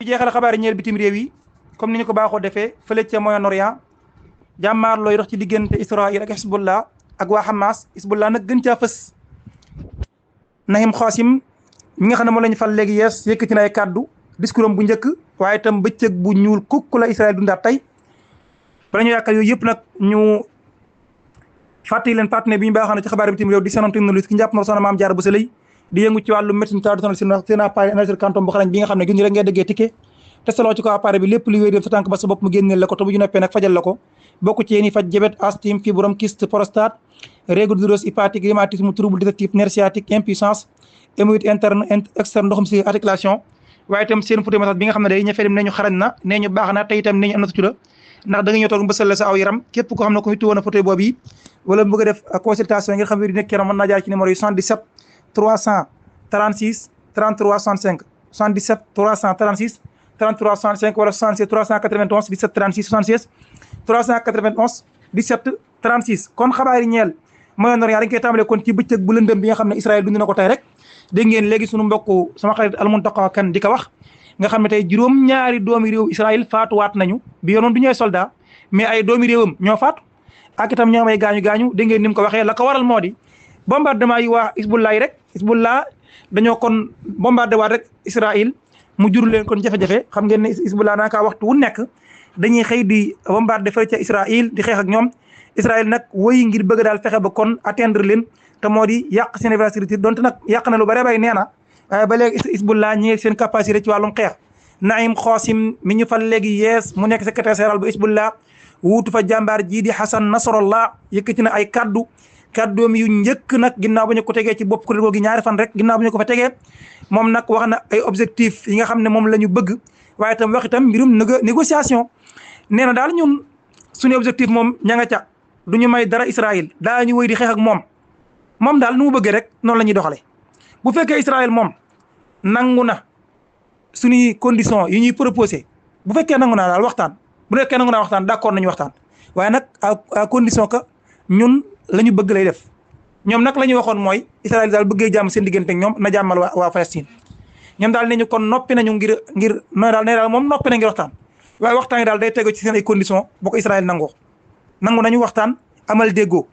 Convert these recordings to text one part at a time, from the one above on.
jeexal xabaar yi ñeel bitim réew yi comme ni ñu ko baaxoo defee fële ca Moyen-Orient jàmmaar looy dox ci diggante Israël ak Hezbollah ak waa Hamas. Hezbollah nag gën caa fës. Nahim Qasim mi nga xam ne moom la ñu fal léegi yees yëkkati na ay kàddu discours am bu njëkk waaye itam bëccëg bu ñuul kukk la Israël dundaat tey. bala ñu yàkkal yooyu yëpp nag ñu fàttali leen partenaire bi ñu baaxoon ci xabaar bitim réew di Senon Technologies ki njàpp na soxna Maam Jaara Buso lay di yëngu ci wàllu médecine traditionnelle seen appareil analyseur quantum bu xarañ bi nga xam ne gis ñu rek ngay déggee ticket te saloo ci ko appareil bi lépp li wéy dem sa tànk ba sa bopp mu génneel la ko te bu ñu noppee nag fajal la ko bokk ci yéen i faj diabète asthme fibrome kyste prostate règle douloureuse hépatique rhumatisme trouble digestif nerf sciatique impuissance hémorroïde interne externe ndoxum si articulation waaye itam seen photo massage bi nga xam ne day ñëfee dem nee ñu xarañ na nee ñu baax na te itam nee ñu am na sutura ndax da nga ñëw toog mbësal la sa aw yaram képp koo xam ne ko fi tuwoon a photo boobu yi wala bëgg a def consultation ngir xam ne di nekk yaram mën naa jaar ci numéro yi 77 336 33 65 77 336 33 65 wala 76 391 17 36 76 391 17 36 kon xabaar yi ñeel Moyen-Orient dañ koy tàmbalee kon ci bëccëg bu lëndëm bi nga xam ne Israël dund na ko tey rek dégg ngeen léegi sunu mbokk sama xarit Almuntaqa Kan di ko wax nga xam ne tey juróom-ñaari doomi réew Israël faatuwaat nañu bi yoonoon du ñooy soldat mais ay doomi réewam ñoo faatu ak itam ñoo am ay gaañu-gaañu dégg ngeen ni mu ko waxee la ko waral moo di bombardement yi waa Hezbollah yi rek Hezbollah dañoo kon bombardé waat rek Israël mu jur leen kon jafe-jafe xam ngeen ne Hezbollah daanaka waxtu wu nekk dañuy xëy di bombardé fële ca Israël di xeex ak ñoom Israël nag woy ngir bëgg daal fexe ba kon atteindre leen te moo di yàq seen infrastructure donte nag yàq na lu bare bay nee na waaye ba léegi Hezbollah ñi seen capacité ci wàllum xeex. Nahim Qasim mi ñu fal léegi yees mu nekk secrétaire général bu Hezbollah wuutu fa jàmbaar jii di Hassan Nasrallah yëkkati na ay kaddoom yu njëkk nag ginnaaw ba ñu ko tegee ci bopp kuréel googu ñaari fan rek ginnaaw ba ñu ko fa tegee moom nag wax na ay objectif yi nga xam ne moom la ñu bëgg waaye itam wax itam mbirum négociation nee na daal ñun suñu objectif moom ña nga ca du ñu may dara Israël daa ñu wéy di xeex ak moom daal nu mu bëggee rek noonu la ñuy doxalee bu fekkee Israël moom nangu na suñuy condition yi ñuy proposé bu fekkee nangu naa daal waxtaan bu fekkee nangu naa waxtaan d'accord nañu waxtaan waaye nag à condition que ñun la ñu bëgg lay def ñoom nag la ñuy waxoon mooy Israël daal bëggee jàmm seen diggante ak ñoom na jàmmal waa Palestine ñoom daal ne ñu kon noppi nañu ngir no daal moom noppi na ngir waxtaan waaye waxtaan yi daal day tegu ci seen ay condition boo ko Israël nangu nañu waxtaan amal déggoo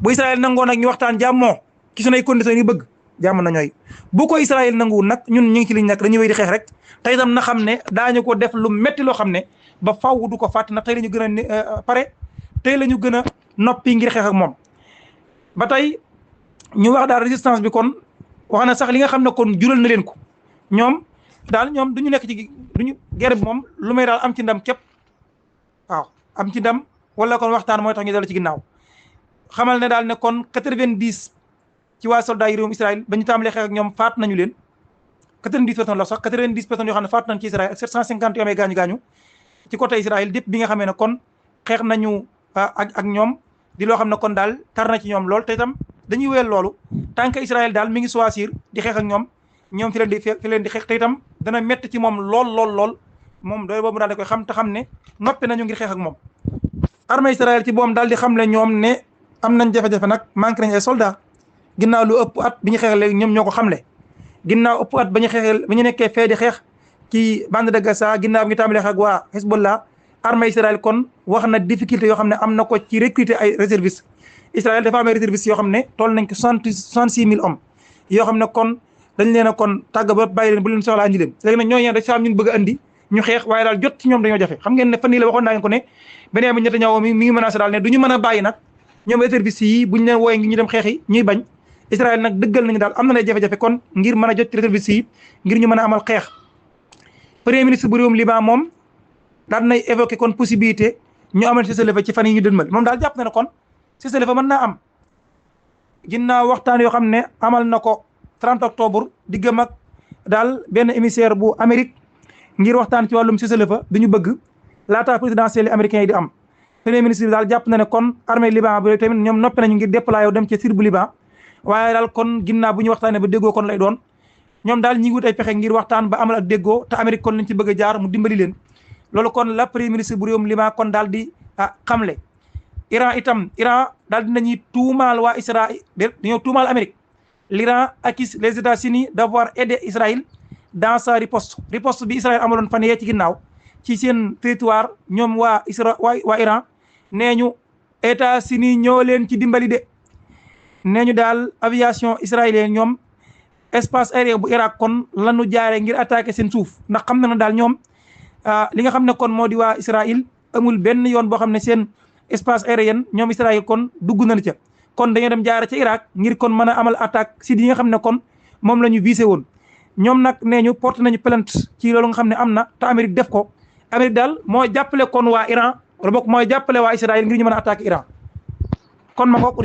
bu Israël nangoo nag ñu waxtaan jàmmoo ci seen ay conditions yi bëgg jàmm na ñooy bu ko Israël nanguwul nag ñun ñu ngi ci liñ nekk dañuy wéy di xeex rek tey itam na xam ne daañu ko def lu metti loo xam ne ba faww du ko fàtt na tey la ñu gën a pare tey la ñu gën a noppi ngir xeex ak moom ba tey ñu wax daal résistance bi kon wax na sax li nga xam ne kon jural na leen ko ñoom duñu nekk ci duñu guerre bi moom lu may daal am ci ndam képp waaw am ci ndam wala kon waxtaan mooy tax ñu dellu ci ginnaaw xamal ne daal ne kon 90 ci waa soldats yi réewum Israël ba ñu tàmbalee xeex ak ñoom faat nañu leen 90 personnes la sax 90 personnes yoo xam ne faat nañu ci Israël ak 750 yoo amee gaañu-gaañu ci côté Israël dépp bi nga xamee ne kon xeex nañu ak ñoom di loo xam ne kon daal tar na ci ñoom lool te itam dañuy wéyal loolu tant que Israël daal mi ngi choisir di xeex ak ñoom fi leen di xeex te itam dana métti ci moom lool moom doole boobu daal da koy xam te xam ne noppi nañu ngir xeex ak moom armée Israël ci boom daal di xam ne ñoom ne am nañ jafe-jafe nag manqué nañ ay soldats ginnaaw lu ëpp at bi ñu xeexee léegi ñoom ñoo ko xamle ginnaaw ëpp at ba ñu nekkee fee di xeex ci bande de Gaza ginnaaw bi ñu tàmbalee ak waa Hezbollah armée Israël kon wax na difficulté yoo xam ne am na ko ci recruter ay réservistes Israël dafa am ay réservistes yoo xam ne toll nañ ko 66 000 hommes yoo xam ne kon dañ leen a kon tàgg ba bàyyi leen bu leen soxlaa andi leen léegi nag ñooñu dafa am ñun bëgg a andi ñu xeex waaye daal jot ci ñoom dañoo jafe xam ngeen ne fan yii la waxoon naa ngeen ko ne beneen bi Netanyahu mi ngi menacé daal ne du ñu mën a bàyyi nag ñoom réservistes yi buñ leen wooyee ngi ñu dem xeex yi ñuy bañ Israël nag dëggal nañu daal am na lay jafe-jafe kon ngir mën a jot ci réservistes yi ngir ñu mën a amal xeex premier ministre bu réewum Liban moom daan nay évoqué kon possibilité ñu amal cessez-le-feu ci fan yi ñu dënmal moom daal jàpp na ne kon cessez-le-feu mën naa am ginnaaw waxtaan yoo xam ne amal na ko 30 octobre diggam ak daal benn émissaire bu Amérique ngir waxtaan ci wàllum cessez-le-feu bi ñu bëgg laata présidentielle américain yi di am premier ministre bi daal jàpp na ne kon armée Liban bi tamit ñoom noppi nañu ngir déployer wu dem ci sud bu Liban waaye daal kon ginnaaw bu ñu waxtaanee ba déggoo kon lay doon ñoom daal ñi ngi wut ay pexe ngir waxtaan ba amal ak déggoo te Amérique kon lañ ci bëgg a jaar mu dimbali leen loolu kon la premier ministre bu réewum Liban kon daal di xamle Iran daal dinañuy tuumaal waa Israël dañoo tuumaal Amérique l'Iran accuse les États-Unis d'avoir aidé Israël dans sa riposte bi Israël amaloon fan yee ci ginnaaw ci seen territoire ñoom waa Iran nee ñu États-Unis ñoo leen ci dimbali de nee ñu daal aviation israélienne ñoom espace aérien bu Irak kon lanu jaaree ngir attaquer seen suuf ndax xam na ne daal ñoom li nga xam ne kon moo di waa Israël amul benn yoon boo xam ne seen espace aérien ñoom Israël kon dugg nañ ca kon dañoo dem jaare ca Irak ngir kon mën a amal attaque si yi nga xam ne kon moom la ñu visé woon ñoom nag nee ñu porté nañu plainte ci loolu nga xam ne am na te Amérique def ko Amérique daal moo jàppale kon waa Iran wala bokk mooy jàppale waa Israël ngir ñu mën a attaquer Iran kon ma ko